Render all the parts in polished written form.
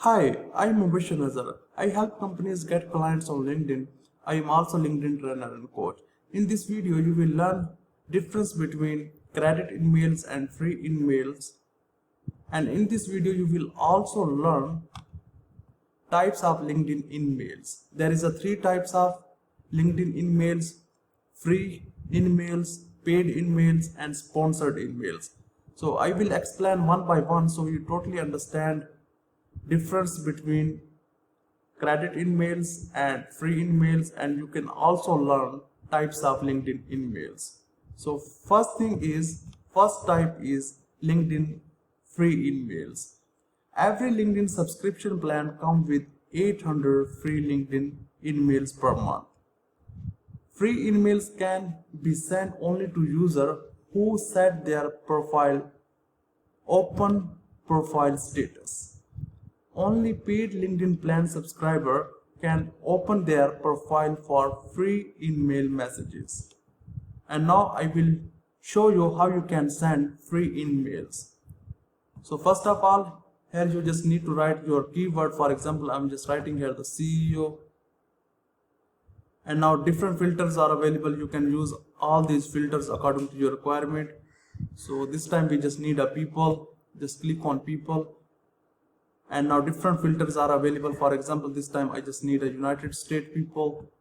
Hi, I'm Mubashir Nazar. I help companies get clients on LinkedIn. I am also LinkedIn trainer and coach. In this video, you will learn difference between credit emails and free emails. And in this video, you will also learn types of LinkedIn emails. There is a three types of LinkedIn emails: free emails, paid emails, and sponsored emails. So I will explain one by one so you totally understand difference between credit emails and free emails, and you can also learn types of LinkedIn emails. So first type is LinkedIn free emails. Every LinkedIn subscription plan comes with 800 free LinkedIn emails per month. Free emails can be sent only to users who set their profile open profile status. Only paid LinkedIn plan subscriber can open their profile for free email messages. And now I will show you how you can send free emails. So first of all, here you just need to write your keyword. For example, I'm just writing here the CEO. And now different filters are available. You can use all these filters according to your requirement. So this time we just need a people. Just click on people. And now different filters are available. For example, this time I just need a United States people.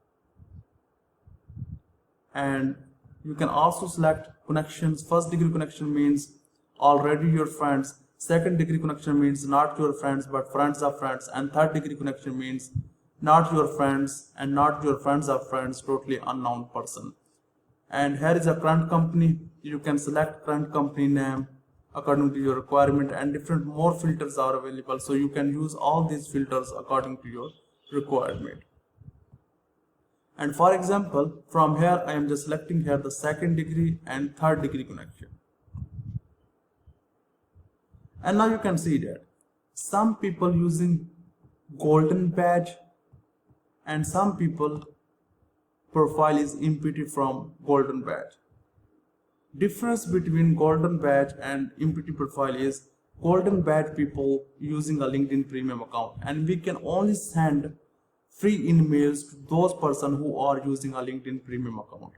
And you can also select connections. First degree connection means already your friends. Second degree connection means not your friends but friends of friends. And third degree connection means not your friends and not your friends of friends, totally unknown person. And here is a current company. You can select current company name according to your requirement, and different more filters are available, so you can use all these filters according to your requirement. And for example, from here I am just selecting here the second degree and third degree connection. And now you can see that some people using golden badge and some people profile is empty from golden badge. Difference between golden badge and empty profile is golden badge people using a LinkedIn premium account, and we can only send free emails to those persons who are using a LinkedIn premium account.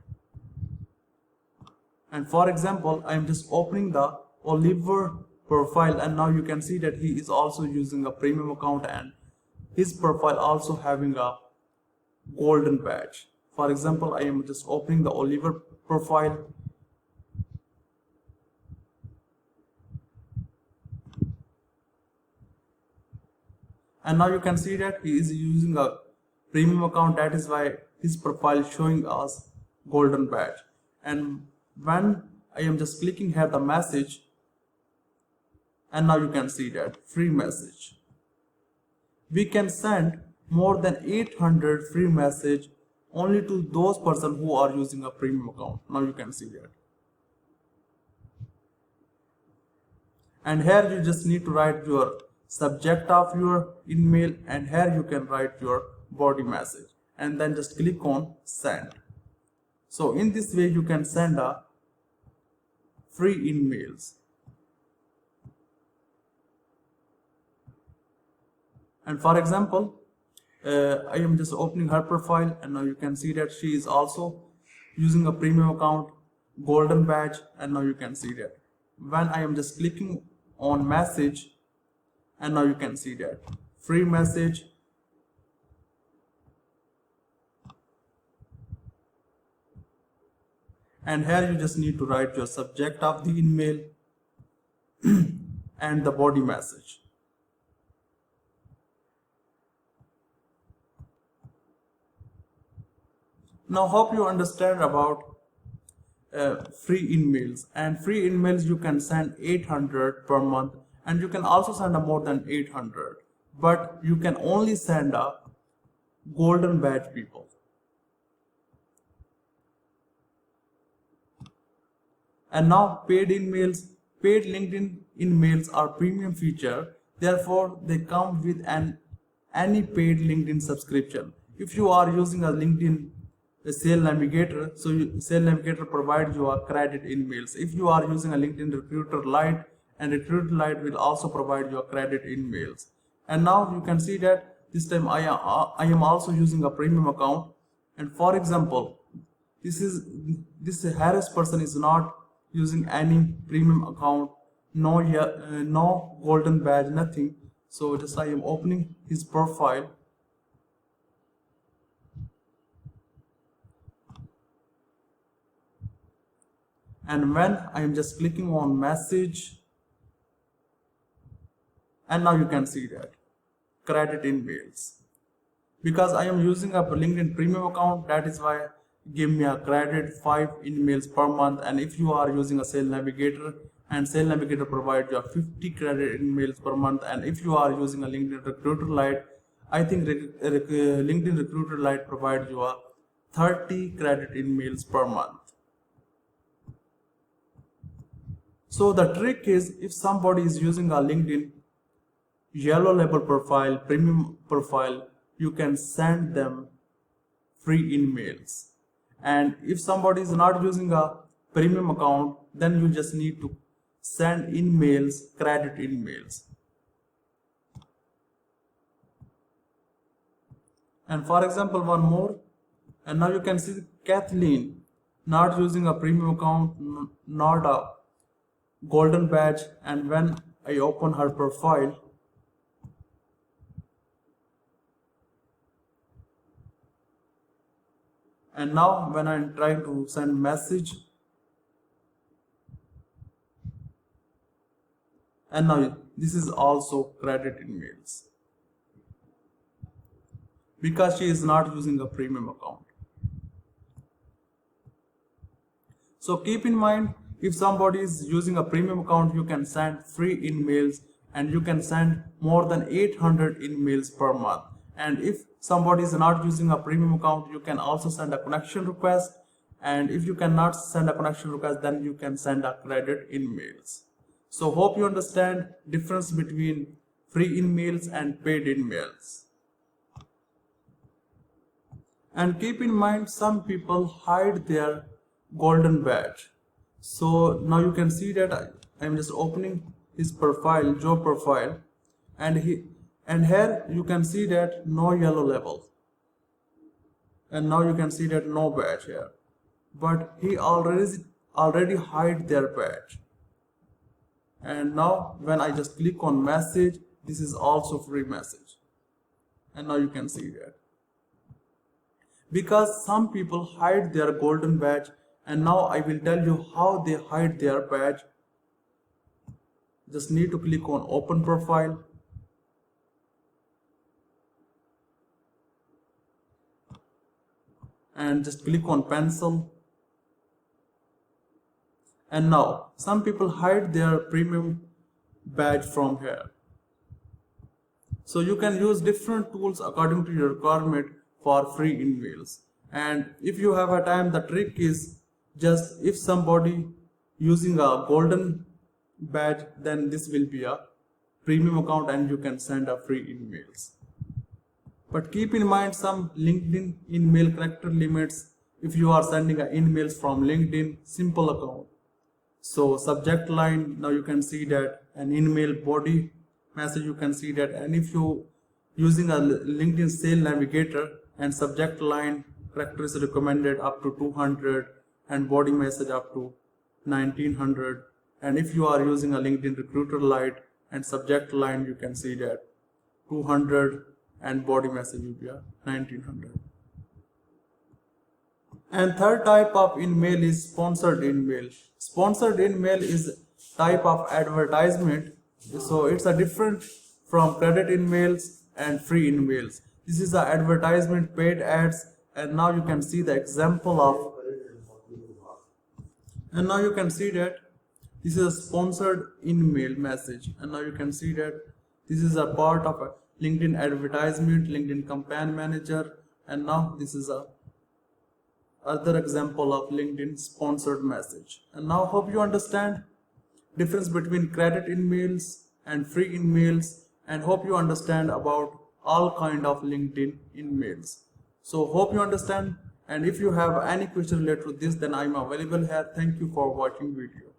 And for example, I am just opening the Oliver profile, and now you can see that he is also using a premium account and his profile also having a golden badge. For example, I am just opening the Oliver profile. And now you can see that he is using a premium account, that is why his profile is showing us golden badge. And when I am just clicking here the message, and now you can see that free message. We can send more than 800 free message only to those persons who are using a premium account. Now you can see that. And here you just need to write your subject of your email, and here you can write your body message and then just click on send. So in this way you can send a free emails. And for example, I am just opening her profile, and now you can see that she is also using a premium account, golden badge, and now you can see that when I am just clicking on message, and now you can see that free message. And here you just need to write your subject of the email and the body message. Now hope you understand about free emails. And free emails you can send 800 per month, and you can also send a more than 800, but you can only send a golden badge people. And now paid emails. Paid LinkedIn emails are premium feature, therefore they come with any paid LinkedIn subscription. If you are using a LinkedIn Sales Navigator, so Sales Navigator provides you a credit emails. If you are using a LinkedIn Recruiter Lite, and Recruiter Lite will also provide you a credit emails. And now you can see that this time I am also using a premium account. And for example, this Harris person is not using any premium account, no golden badge, nothing. So just I am opening his profile. And when I am just clicking on message, and now you can see that credit in mails. Because I am using a LinkedIn premium account, that is why give me a credit 5 emails per month. And if you are using a Sales Navigator, and Sales Navigator provides you a 50 credit emails per month, and if you are using a LinkedIn Recruiter Lite, I think LinkedIn Recruiter Lite provides you a 30 credit emails per month. So the trick is, if somebody is using a LinkedIn yellow label profile, premium profile, you can send them free emails. And if somebody is not using a premium account, then you just need to send emails, credit emails. And for example, one more, and now you can see Kathleen not using a premium account, not a golden badge. And when I open her profile, and now when I'm trying to send message, and now this is also credit emails, because she is not using a premium account. So keep in mind, if somebody is using a premium account, you can send free emails, and you can send more than 800 emails per month. And if somebody is not using a premium account, you can also send a connection request. And if you cannot send a connection request, then you can send a credit emails. So hope you understand difference between free emails and paid emails. And keep in mind, some people hide their golden badge. So now you can see that I am just opening his profile, job profile, and here you can see that no yellow label, and now you can see that no badge here, but he already hide their badge. And now when I just click on message, this is also free message, and now you can see that, because some people hide their golden badge. And now I will tell you how they hide their badge. Just need to click on open profile, and just click on pencil. And now some people hide their premium badge from here. So you can use different tools according to your requirement for free emails. And if you have a time, the trick is, just if somebody using a golden badge, then this will be a premium account and you can send a free emails. But keep in mind some LinkedIn email character limits if you are sending emails from LinkedIn simple account. So subject line, now you can see that, an email body message, you can see that. And if you using a LinkedIn Sales Navigator, and subject line character is recommended up to 200, and body message up to 1900. And if you are using a LinkedIn Recruiter Lite, and subject line you can see that 200, and body message will be 1900. And third type of email is sponsored email. Sponsored email is type of advertisement, so it's a different from credit emails and free emails. This is the advertisement, paid ads. And now you can see the example of, and now you can see that this is a sponsored email message. And now you can see that this is a part of a LinkedIn advertisement, LinkedIn campaign manager. And now this is a other example of LinkedIn sponsored message. And now hope you understand difference between credit emails and free emails, and hope you understand about all kind of LinkedIn emails. So hope you understand, and if you have any question related to this, then I'm available here. Thank you for watching video.